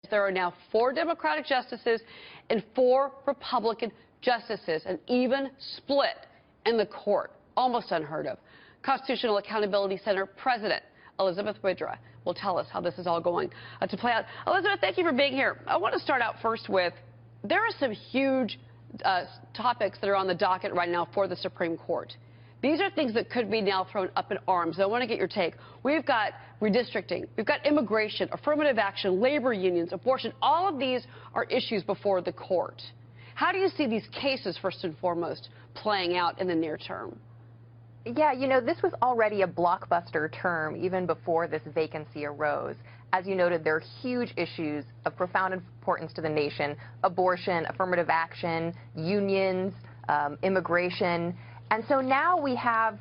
There are now 4 Democratic justices and 4 Republican justices, an even split in the court, almost unheard of. Constitutional Accountability Center President Elizabeth Widra will tell us how this is all going to play out. Elizabeth, thank you for being here. I want to start out first with, there are some huge topics that are on the docket right now for the Supreme Court. These are things that could be now thrown up in arms. I want to get your take. We've got redistricting, we've got immigration, affirmative action, labor unions, abortion. All of these are issues before the court. How do you see these cases, first and foremost, playing out in the near term? Yeah, you know, this was already a blockbuster term even before this vacancy arose. As you noted, there are huge issues of profound importance to the nation: abortion, affirmative action, unions, immigration. And so now we have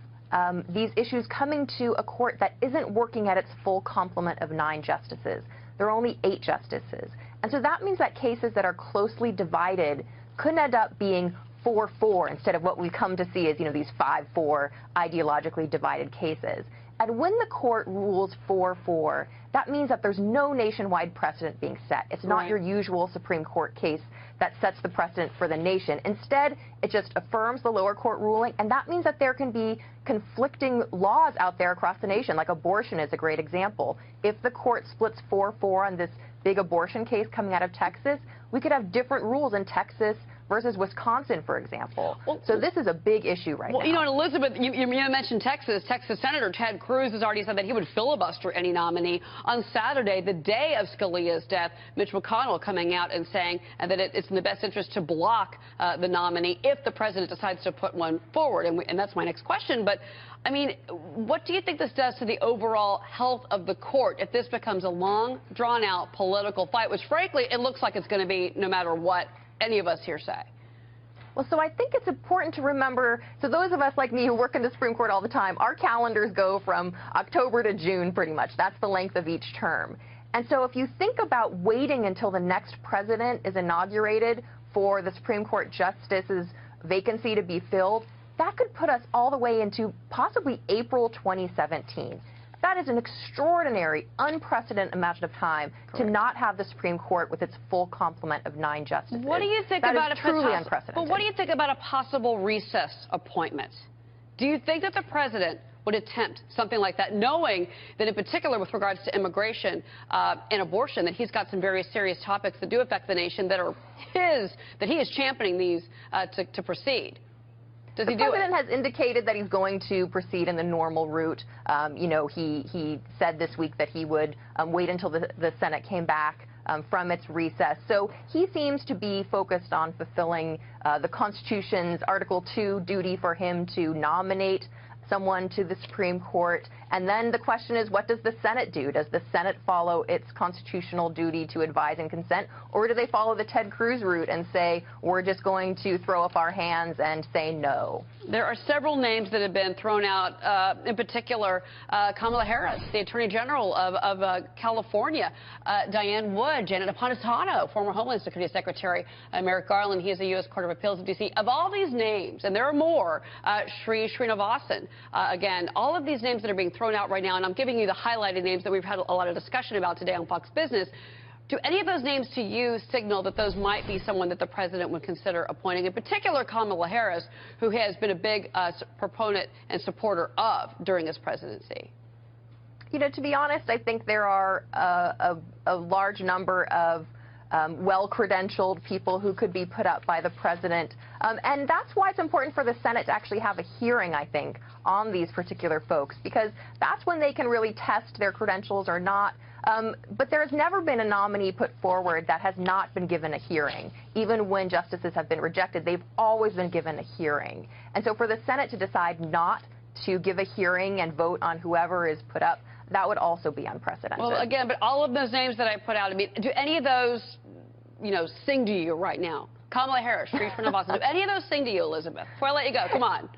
these issues coming to a court that isn't working at its full complement of 9 justices. There are only 8 justices. And so that means that cases that are closely divided could end up being 4-4 instead of what we come to see as, you know, these 5-4 ideologically divided cases. And when the court rules 4-4, that means that there's no nationwide precedent being set. It's not your usual Supreme Court case that sets the precedent for the nation. Instead, it just affirms the lower court ruling, and that means that there can be conflicting laws out there across the nation, like abortion is a great example. If the court splits 4-4 on this big abortion case coming out of Texas, we could have different rules in Texas versus Wisconsin, for example. So this is a big issue right now. Well, you know, and Elizabeth, you mentioned Texas. Texas Senator Ted Cruz has already said that he would filibuster any nominee. On Saturday, the day of Scalia's death, Mitch McConnell coming out and saying that it's in the best interest to block the nominee if the president decides to put one forward. And that's my next question. But, I mean, what do you think this does to the overall health of the court if this becomes a long, drawn-out political fight, which, frankly, it looks like it's going to be no matter what any of us here say? Well, so I think it's important to remember, so those of us like me who work in the Supreme Court all the time, our calendars go from October to June pretty much. That's the length of each term. And so if you think about waiting until the next president is inaugurated for the Supreme Court justice's vacancy to be filled, that could put us all the way into possibly April 2017. That is an extraordinary, unprecedented amount of time to not have the Supreme Court with its full complement of 9 justices. What do you think about a truly unprecedented? But what do you think about a possible recess appointment? Do you think that the president would attempt something like that, knowing that in particular with regards to immigration and abortion, that he's got some very serious topics that do affect the nation that are that he is championing these to proceed? Does he do it? The president has indicated that he's going to proceed in the normal route. You know, he said this week that he would wait until the Senate came back from its recess. So he seems to be focused on fulfilling the Constitution's Article 2 duty for him to nominate someone to the Supreme Court. And then the question is, what does the Senate do? Does the Senate follow its constitutional duty to advise and consent, or do they follow the Ted Cruz route and say, we're just going to throw up our hands and say no? There are several names that have been thrown out, in particular, Kamala Harris, the Attorney General of California, Diane Wood, Janet Napolitano, former Homeland Security Secretary, Merrick Garland, he is the U.S. Court of Appeals of D.C. Of all these names, and there are more, Srinivasan, again, all of these names that are being thrown out right now, and I'm giving you the highlighted names that we've had a lot of discussion about today on Fox Business. Do any of those names to you signal that those might be someone that the president would consider appointing, in particular Kamala Harris, who has been a big proponent and supporter of during his presidency? You know, to be honest, I think there are a large number of well-credentialed people who could be put up by the president. And that's why it's important for the Senate to actually have a hearing, I think, on these particular folks, because that's when they can really test their credentials or not. But there's never been a nominee put forward that has not been given a hearing. Even when justices have been rejected, they've always been given a hearing. And so for the Senate to decide not to give a hearing and vote on whoever is put up, that would also be unprecedented. Well, again, but all of those names that I put out, I mean, do any of those, you know, sing to you right now? Kamala Harris, Srinivasan, do any of those sing to you, Elizabeth? Before I let you go, come on.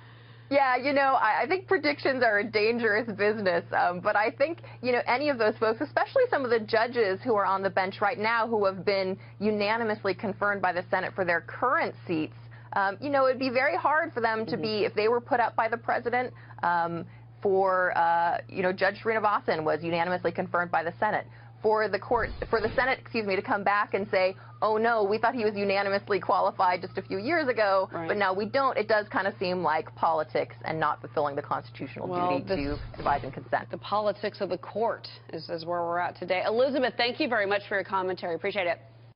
Yeah, you know, I think predictions are a dangerous business, but I think, you know, any of those folks, especially some of the judges who are on the bench right now who have been unanimously confirmed by the Senate for their current seats, you know, it'd be very hard for them to be, if they were put up by the president, you know, Judge Srinivasan was unanimously confirmed by the Senate. for the Senate, to come back and say, oh no, we thought he was unanimously qualified just a few years ago, but now we don't, it does kind of seem like politics and not fulfilling the constitutional duty to advise and consent. The politics of the court is where we're at today. Elizabeth, thank you very much for your commentary. Appreciate it.